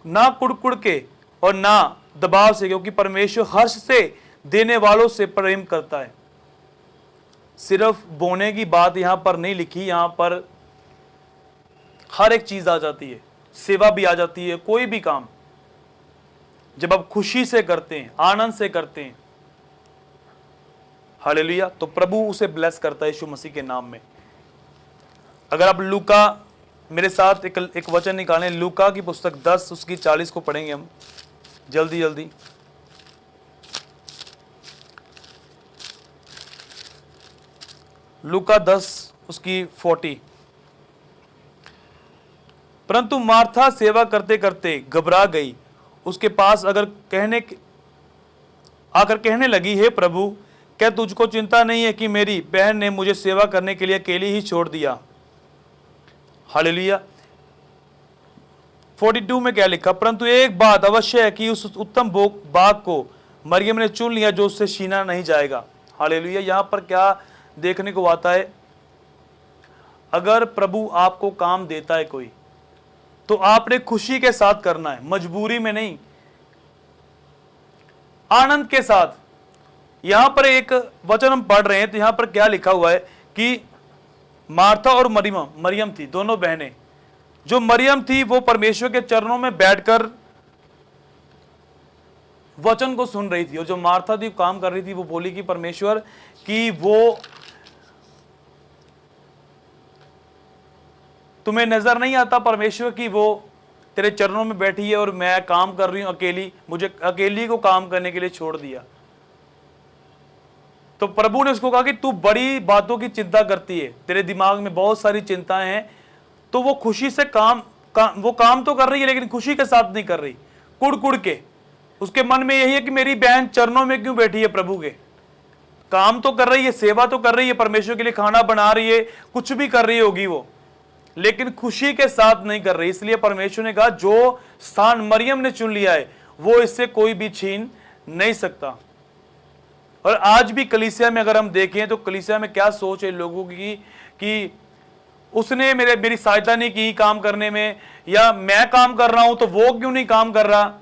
ना कुड़ के और ना दबाव से, क्योंकि परमेश्वर हर्ष से देने वालों से प्रेम करता है। सिर्फ बोने की बात यहां पर नहीं लिखी, यहां पर हर एक चीज आ जाती है, सेवा भी आ जाती है, कोई भी काम जब आप खुशी से करते हैं, आनंद से करते हैं, हालेलुया, तो प्रभु उसे ब्लेस करता है यीशु मसीह के नाम में। अगर आप लूका मेरे साथ एक वचन निकालें, लूका की पुस्तक 10 उसकी 40 को पढ़ेंगे हम जल्दी जल्दी। लूका 10 उसकी 40। परंतु मार्था सेवा करते करते घबरा गई, उसके पास आकर कहने लगी, हे प्रभु, क्या तुझको चिंता नहीं है कि मेरी बहन ने मुझे सेवा करने के लिए अकेली ही छोड़ दिया? हालेलुया। 42 में क्या लिखा? परंतु एक बात अवश्य है कि उस उत्तम बाग को मरियम ने चुन लिया जो उससे छीना नहीं जाएगा। हालेलुया। यहां पर क्या देखने को आता है? अगर प्रभु आपको काम देता है कोई, तो आपने खुशी के साथ करना है, मजबूरी में नहीं, आनंद के साथ। यहां पर एक वचन हम पढ़ रहे हैं, तो यहां पर क्या लिखा हुआ है कि मार्था और मरियम थी, दोनों बहनें। जो मरियम थी वो परमेश्वर के चरणों में बैठकर वचन को सुन रही थी, और जो मार्था थी काम कर रही थी। वो बोली कि परमेश्वर कि वो तुम्हें नजर नहीं आता परमेश्वर कि वो तेरे चरणों में बैठी है और मैं काम कर रही हूं अकेली, मुझे अकेली को काम करने के लिए छोड़ दिया। तो प्रभु ने उसको कहा कि तू बड़ी बातों की चिंता करती है, तेरे दिमाग में बहुत सारी चिंताएं हैं। तो वो खुशी से वो काम तो कर रही है, लेकिन खुशी के साथ नहीं कर रही, कुड़ के। उसके मन में यही है कि मेरी बहन चरणों में क्यों बैठी है प्रभु के। काम तो कर रही है, सेवा तो कर रही है, परमेश्वर के लिए खाना बना रही है, कुछ भी कर रही होगी वो, लेकिन खुशी के साथ नहीं कर रही। इसलिए परमेश्वर ने कहा जो स्थान मरियम ने चुन लिया है वो इससे कोई भी छीन नहीं सकता। और आज भी कलीसिया में अगर हम देखें तो कलीसिया में क्या सोच है लोगों की कि उसने मेरी सहायता नहीं की काम करने में, या मैं काम कर रहा हूं तो वो क्यों नहीं काम कर रहा।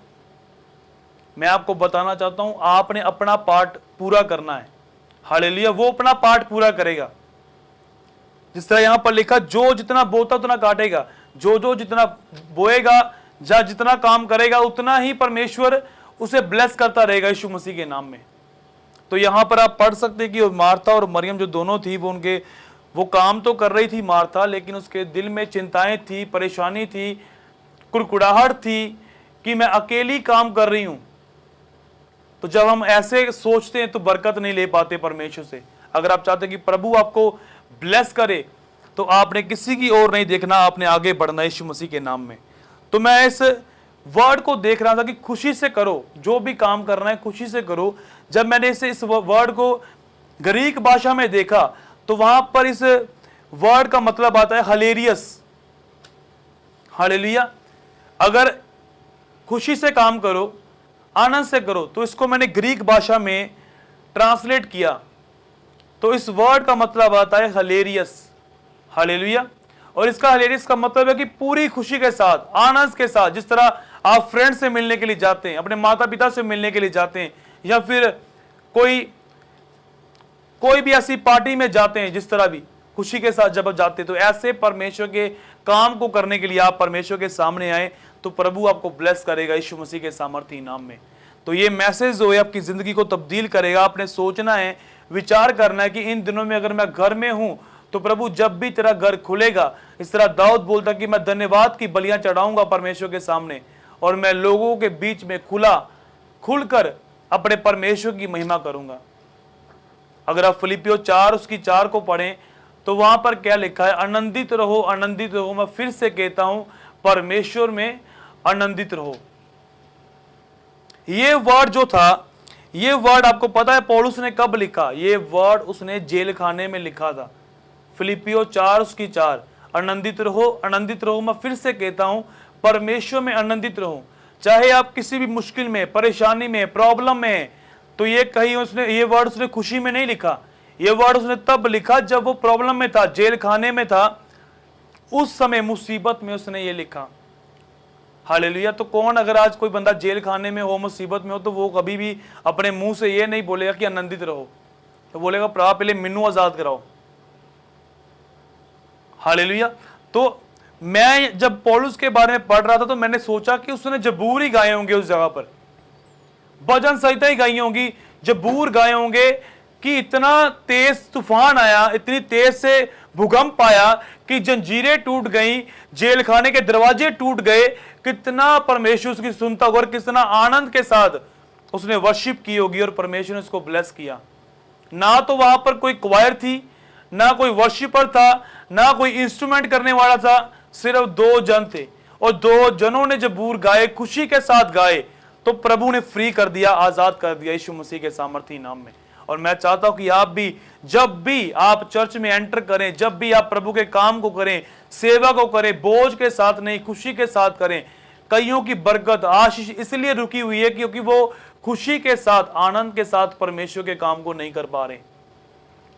मैं आपको बताना चाहता हूं, आपने अपना पार्ट पूरा करना है। हालेलुया। वो अपना पार्ट पूरा करेगा। जिस तरह यहां पर लिखा, जो जितना बोता उतना काटेगा। जो जो जितना बोएगा, जहाँ जितना काम करेगा, उतना ही परमेश्वर उसे ब्लेस करता रहेगा यीशु मसीह के नाम में। तो यहाँ पर आप पढ़ सकते हैं कि मार्था और मरियम जो दोनों थी, वो काम तो कर रही थी मार्था, लेकिन उसके दिल में चिंताएं थी, परेशानी थी, कुड़कुड़ाहट थी कि मैं अकेली काम कर रही हूं। तो जब हम ऐसे सोचते हैं तो बरकत नहीं ले पाते परमेश्वर से। अगर आप चाहते हैं कि प्रभु आपको ब्लेस करे, तो आपने किसी की ओर नहीं देखना, आपने आगे बढ़ना यीशु मसीह के नाम में। तो मैं इस वर्ड को देख रहा था कि खुशी से करो, जो भी काम करना है खुशी से करो। जब मैंने इस वर्ड को ग्रीक भाषा में देखा, तो वहां पर इस वर्ड का मतलब आता है हिलेरियस, हालेलुया। अगर खुशी से काम करो, आनंद से करो, तो इसको मैंने ग्रीक भाषा में ट्रांसलेट किया, तो इस वर्ड का मतलब आता है हिलेरियस, हालेलुया। और इसका हिलेरियस का मतलब है कि पूरी खुशी के साथ, आनंद के साथ। जिस तरह आप फ्रेंड से मिलने के लिए जाते हैं, अपने माता पिता से मिलने के लिए जाते हैं, या फिर कोई भी ऐसी पार्टी में जाते हैं, जिस तरह भी खुशी के साथ जब आप जाते हैं, तो ऐसे परमेश्वर के काम को करने के लिए आप परमेश्वर के सामने आए, तो प्रभु आपको ब्लेस करेगा यीशु मसीह के सामर्थी नाम में। तो ये मैसेज जो है आपकी जिंदगी को तब्दील करेगा। आपने सोचना है, विचार करना है कि इन दिनों में अगर मैं घर में हूं, तो प्रभु जब भी तेरा घर खुलेगा, इस तरह दाऊद बोलता कि मैं धन्यवाद की बलियां चढ़ाऊंगा परमेश्वर के सामने, और मैं लोगों के बीच में खुलकर अपने परमेश्वर की महिमा करूंगा। अगर आप फिलिपियो 4 उसकी 4 को पढ़ें, तो वहां पर क्या लिखा है? आनंदित रहो, आनंदित रहो। मैं फिर से कहता हूं, परमेश्वर में आनंदित रहो। ये वर्ड जो था, ये वर्ड आपको पता है पौलुस ने कब लिखा? ये वर्ड उसने जेल खाने में लिखा था। फिलिपियो 4 उसकी 4, आनंदित रहो, आनंदित रहो। मैं फिर से कहता हूं, परमेश्वर में आनंदित रहो। चाहे आप किसी भी मुश्किल में, परेशानी में, प्रॉब्लम में, तो ये कहीं ये वर्ड उसने खुशी में नहीं लिखा। ये वर्ड उसने तब लिखा जब वो प्रॉब्लम में था, जेल खाने में था, उस समय मुसीबत में उसने ये लिखा। हालेलुया। तो कौन, अगर आज कोई बंदा जेल खाने में हो, मुसीबत में हो, तो वो कभी भी अपने मुंह से ये नहीं बोलेगा कि आनंदित रहो, तो बोलेगा प्रभु पहले मिन्नू आजाद कराओ। हालेलुया। तो मैं जब पौलुस के बारे में पढ़ रहा था, तो मैंने सोचा कि उसने जबूर ही गाए होंगे, उस जगह पर भजन संहिता ही गाई होंगी, जबूर गाए होंगे कि इतना तेज तूफान आया, इतनी तेज से भूकंप आया कि जंजीरें टूट गई, जेल खाने के दरवाजे टूट गए। कितना परमेश्वर उसकी सुनता होगा और कितना आनंद के साथ उसने वर्शिप की होगी, और परमेश्वर ने उसको ब्लेस किया। ना तो वहां पर कोई क्वायर थी, ना कोई वर्शिपर था, ना कोई इंस्ट्रूमेंट करने वाला था, सिर्फ 2 जन थे, और 2 जनों ने जबूर गाए, खुशी के साथ गाए, तो प्रभु ने फ्री कर दिया, आजाद कर दिया यीशु मसीह के सामर्थी नाम में। और मैं चाहता हूं कि आप भी, जब भी आप चर्च में एंटर करें, जब भी आप प्रभु के काम को करें, सेवा को करें, बोझ के साथ नहीं, खुशी के साथ करें। कईयों की बरकत, आशीष इसलिए रुकी हुई है क्योंकि वो खुशी के साथ, आनंद के साथ परमेश्वर के काम को नहीं कर पा रहे।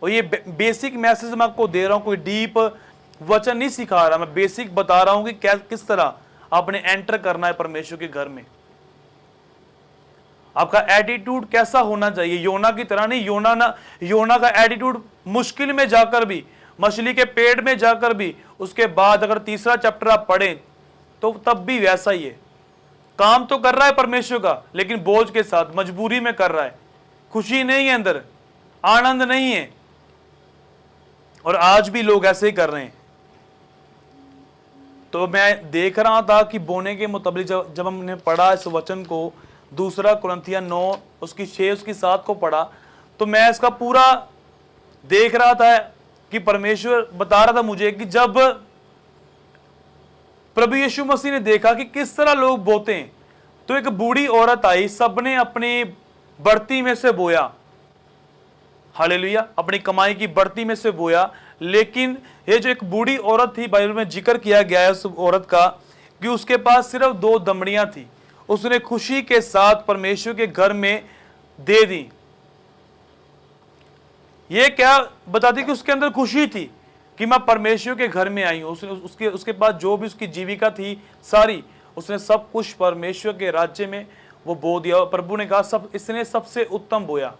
और ये बेसिक मैसेज मैं आपको दे रहा हूं, कोई डीप वचन नहीं सिखा रहा, मैं बेसिक बता रहा हूं कि किस तरह आपने एंटर करना है परमेश्वर के घर में। आपका एटीट्यूड कैसा होना चाहिए? योना की तरह नहीं। योना का एटीट्यूड मुश्किल में जाकर भी, मछली के पेट में जाकर भी, उसके बाद अगर 3रा चैप्टर आप पढ़ें, तो तब भी वैसा ही है। काम तो कर रहा है परमेश्वर का, लेकिन बोझ के साथ, मजबूरी में कर रहा है। खुशी नहीं है अंदर, आनंद नहीं है। और आज भी लोग ऐसे ही कर रहे हैं। तो मैं देख रहा था कि बोने के मुताबिक जब हमने पढ़ा इस वचन को, 2 कुरिन्थियों 9 उसकी 6 उसकी 7 को पढ़ा, तो मैं इसका पूरा देख रहा था कि परमेश्वर बता रहा था मुझे कि जब प्रभु यीशु मसीह ने देखा कि किस तरह लोग बोते हैं, तो एक बूढ़ी औरत आई, सबने अपनी बढ़ती में से बोया। हालेलुया। अपनी कमाई की बढ़ती में से बोया। लेकिन ये जो एक बूढ़ी औरत थी, बाइबल में जिक्र किया गया है उस औरत का कि उसके पास सिर्फ 2 दमड़ियां थी। उसने खुशी के साथ परमेश्वर के घर में दे दी। ये क्या बताती कि उसके अंदर खुशी थी कि मैं परमेश्वर के घर में आई हूं। उसके पास जो भी उसकी जीविका थी सारी, उसने सब कुछ परमेश्वर के राज्य में वो बो दिया। प्रभु ने कहा इसने सबसे उत्तम बोया।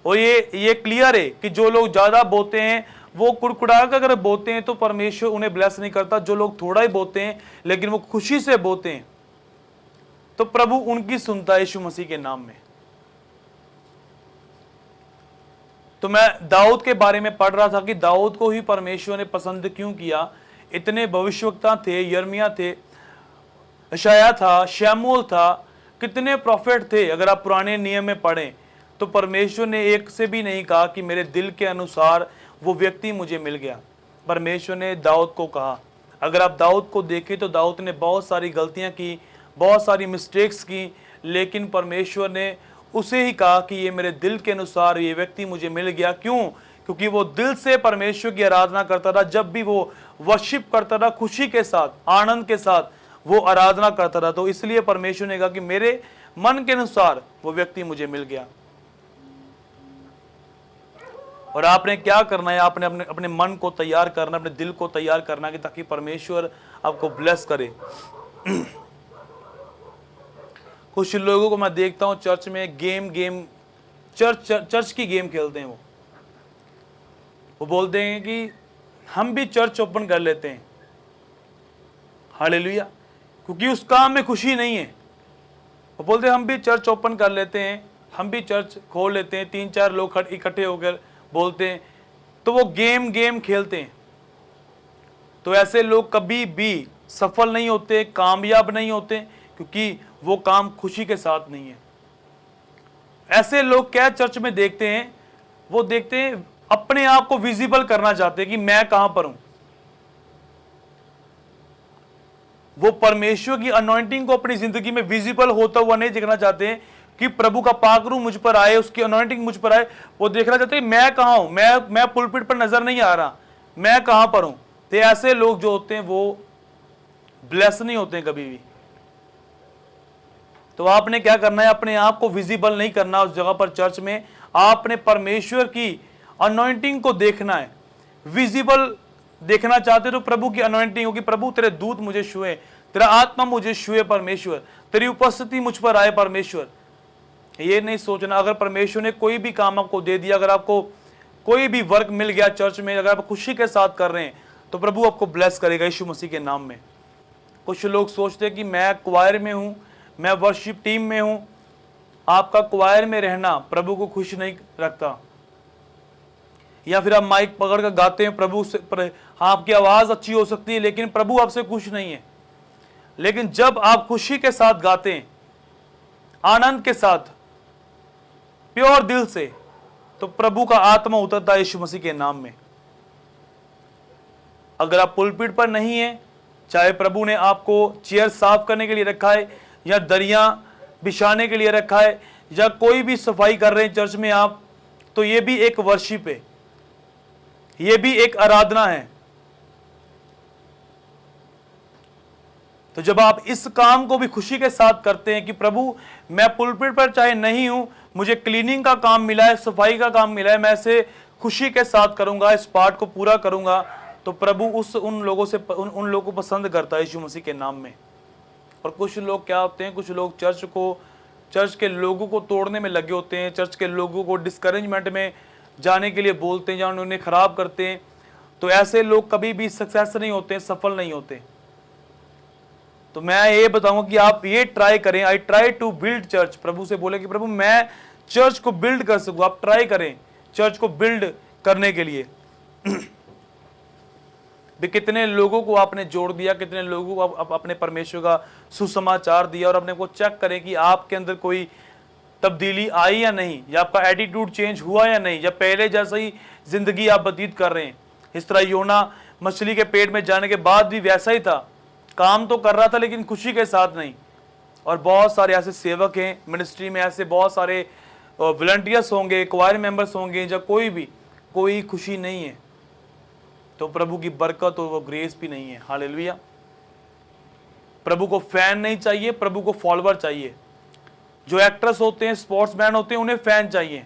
और ये क्लियर है कि जो लोग ज्यादा बोते हैं वो कुड़कुड़ा कर अगर बोते हैं तो परमेश्वर उन्हें ब्लेस नहीं करता। जो लोग थोड़ा ही बोते हैं लेकिन वो खुशी से बोते हैं तो प्रभु उनकी सुनता है यीशु मसीह के नाम में। तो मैं दाऊद के बारे में पढ़ रहा था कि दाऊद को ही परमेश्वर ने पसंद क्यों किया। इतने भविष्यवक्ता थे, यिर्मयाह थे, यशायाह था, शमूएल था, कितने प्रॉफिट थे। अगर आप पुराने नियम में पढ़ें तो परमेश्वर ने एक से भी नहीं कहा कि मेरे दिल के अनुसार वो व्यक्ति मुझे मिल गया। परमेश्वर ने दाऊद को कहा। अगर आप दाऊद को देखें तो दाऊद ने बहुत सारी गलतियां की, बहुत सारी मिस्टेक्स की, लेकिन परमेश्वर ने उसे ही कहा कि ये मेरे दिल के अनुसार ये व्यक्ति मुझे मिल गया। क्यों? क्योंकि वो दिल से परमेश्वर की आराधना करता था। जब भी वो वर्शिप करता था, खुशी के साथ, आनंद के साथ वो आराधना करता था। तो इसलिए परमेश्वर ने कहा कि मेरे मन के अनुसार वो व्यक्ति मुझे मिल गया। और आपने क्या करना है? आपने अपने अपने मन को तैयार करना, अपने दिल को तैयार करना कि ताकि परमेश्वर आपको ब्लेस करे। कुछ लोगों को मैं देखता हूं चर्च में चर्च की गेम खेलते हैं। वो बोलते हैं कि हम भी चर्च ओपन कर लेते हैं। हालेलुया। क्योंकि उस काम में खुशी नहीं है। वो बोलते हैं हम भी चर्च ओपन कर लेते हैं, हम भी चर्च खोल लेते हैं। 3-4 लोग इकट्ठे होकर बोलते हैं, तो वो गेम खेलते हैं। तो ऐसे लोग कभी भी सफल नहीं होते, कामयाब नहीं होते, क्योंकि वो काम खुशी के साथ नहीं है। ऐसे लोग क्या चर्च में देखते हैं? वो देखते हैं अपने आप को विजिबल करना चाहते हैं कि मैं कहां पर हूं। वो परमेश्वर की अनॉइंटिंग को अपनी जिंदगी में विजिबल होता हुआ नहीं देखना चाहते हैं कि प्रभु का पाकरू मुझ पर आए, उसकी अनॉइंटिंग मुझ पर आए। वो देखना चाहते हैं मैं कहां हूं, मैं पुलपिट पर नजर नहीं आ रहा, मैं कहां पर हूं। तो ऐसे लोग जो होते हैं वो ब्लेस नहीं होते हैं कभी भी। तो आपने क्या करना है? अपने आप को विजिबल नहीं करना उस जगह पर, चर्च में। आपने परमेश्वर की अनॉइंटिंग को देखना है। विजिबल देखना चाहते तो प्रभु की अनॉइंटिंग होगी। प्रभु तेरे दूत मुझे छुए, तेरा आत्मा मुझे छुए परमेश्वर, तेरी उपस्थिति मुझ पर आए परमेश्वर। ये नहीं सोचना अगर परमेश्वर ने कोई भी काम आपको दे दिया, अगर आपको कोई भी वर्क मिल गया चर्च में, अगर आप खुशी के साथ कर रहे हैं तो प्रभु आपको ब्लेस करेगा यीशु मसीह के नाम में। कुछ लोग सोचते हैं कि मैं क्वायर में हूं, मैं वर्शिप टीम में हूं। आपका क्वायर में रहना प्रभु को खुश नहीं रखता। या फिर आप माइक पकड़ कर गाते हैं, प्रभु से आपकी आवाज अच्छी हो सकती है लेकिन प्रभु आपसे खुश नहीं है। लेकिन जब आप खुशी के साथ गाते हैं, आनंद के साथ, प्योर दिल से, तो प्रभु का आत्मा उतरता है यीशु मसीह के नाम में। अगर आप पुलपिट पर नहीं है, चाहे प्रभु ने आपको चेयर साफ करने के लिए रखा है या दरिया बिछाने के लिए रखा है या कोई भी सफाई कर रहे हैं चर्च में आप, तो ये भी एक वर्शिप है, ये भी एक आराधना है। तो जब आप इस काम को भी खुशी के साथ करते हैं कि प्रभु मैं पुलपिट पर चाहे नहीं हूं, मुझे क्लीनिंग का काम मिला है, सफाई का काम मिला है, मैं इसे खुशी के साथ करूंगा, इस पार्ट को पूरा करूंगा, तो प्रभु उन लोगों को पसंद करता है यीशु मसीह के नाम में। और कुछ लोग क्या होते हैं? कुछ लोग चर्च के लोगों को तोड़ने में लगे होते हैं, चर्च के लोगों को डिस्करेजमेंट में जाने के लिए बोलते हैं या उन्हें खराब करते हैं। तो ऐसे लोग कभी भी सक्सेस नहीं होते, सफल नहीं होते। तो मैं ये बताऊंगा कि आप ये ट्राई करें, I try to build church. प्रभु से बोले कि प्रभु मैं चर्च को बिल्ड कर सकूं। आप ट्राई करें चर्च को बिल्ड करने के लिए। भी कितने लोगों को आपने जोड़ दिया, कितने लोगों को आप अपने परमेश्वर का सुसमाचार दिया, और अपने को चेक करें कि आपके अंदर कोई तब्दीली आई या नहीं, या आपका एटीट्यूड चेंज हुआ या नहीं, या पहले जैसा ही जिंदगी आप व्यतीत कर रहे हैं। इस तरह योना मछली के पेट में जाने के बाद भी वैसा ही था, काम तो कर रहा था लेकिन खुशी के साथ नहीं। और बहुत सारे ऐसे सेवक हैं मिनिस्ट्री में, ऐसे बहुत सारे वॉलंटियर्स होंगे, क्वायर मेंबर्स होंगे, या कोई खुशी नहीं है, तो प्रभु की बरकत और वो ग्रेस भी नहीं है। हालेलुया। प्रभु को फैन नहीं चाहिए, प्रभु को फॉलोअर चाहिए। जो एक्ट्रेस होते हैं, स्पोर्ट्समैन होते हैं, उन्हें फैन चाहिए।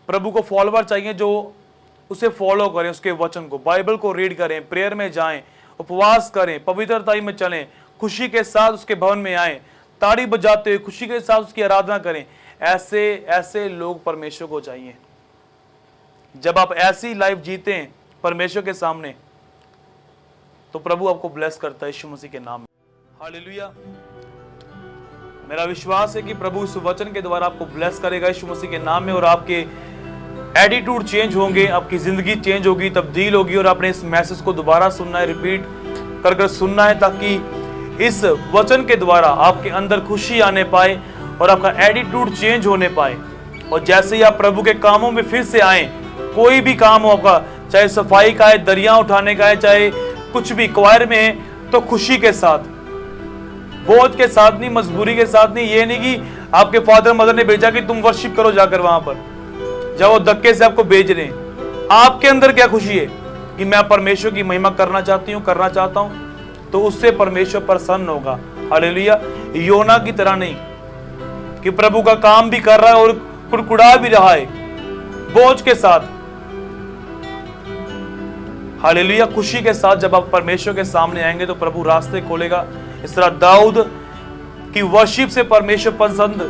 प्रभु को फॉलोअर चाहिए जो उसे फॉलो करें, उसके वचन को, बाइबल को रीड करें, प्रेयर में जाएं, उपवास करें, पवित्रता में चलें, खुशी के साथ उसके भवन में आए, ताड़ी बजाते हुए खुशी के साथ उसकी आराधना करें। ऐसे लोग परमेश्वर को चाहिए। जब आप ऐसी लाइफ जीते हैं परमेश्वर के सामने, तो प्रभु आपको ब्लेस करता है यीशु मसीह के नाम में। हालेलुया। मेरा विश्वास है कि प्रभु इस वचन के द्वारा आपको ब्लेस करेगा यीशु मसीह के नाम में, और आपके एटीट्यूड चेंज होंगे, आपकी जिंदगी चेंज होगी, तब्दील होगी। और आपने इस मैसेज को दोबारा सुनना है, रिपीट कर कर सुनना है, ताकि इस वचन के द्वारा आपके अंदर खुशी आने पाए और आपका एटीट्यूड चेंज होने पाए। और जैसे ही आप प्रभु के कामों में फिर से आए, कोई भी काम हो आपका, चाहे सफाई का है, दरिया उठाने का है, चाहे कुछ भी क्वायर में है, तो खुशी के साथ, बोझ के साथ नहीं, मजबूरी के साथ नहीं। ये नहीं कि आपके फादर मदर ने भेजा कि तुम वर्शिप करो जाकर वहां पर, जब वो धक्के से आपको भेज रहे हैं। आपके अंदर क्या खुशी है कि मैं परमेश्वर की महिमा करना चाहता हूं, तो उससे परमेश्वर प्रसन्न होगा। हालेलुया। योना की तरह नहीं कि प्रभु का काम भी कर रहा है और कुड़कुड़ा भी रहा है, बोझ के साथ। हालेलुया। खुशी के साथ जब आप परमेश्वर के सामने आएंगे तो प्रभु रास्ते खोलेगा। इस तरह दाऊद की वर्शिप से परमेश्वर पसंद,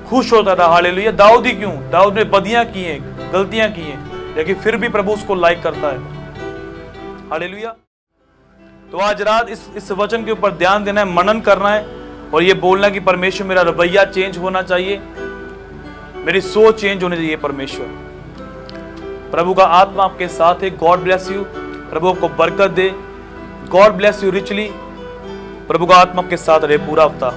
खुश होता था। हालेलुया। दाऊद ही क्यों, दाऊद ने बदियां की हैं, गलतियां की हैं, लेकिन फिर भी प्रभु उसको लाइक करता है। हालेलुया। तो आज रात इस वचन के ऊपर ध्यान देना है, मनन करना है, और ये बोलना कि परमेश्वर मेरा रवैया चेंज होना चाहिए, मेरी सोच चेंज होनी चाहिए। परमेश्वर, प्रभु का आत्मा आपके साथ है। God bless you. प्रभु आपको बरकत दे। God bless you richly. प्रभु का आत्मा आपके साथ रहे पूरा हफ्ता।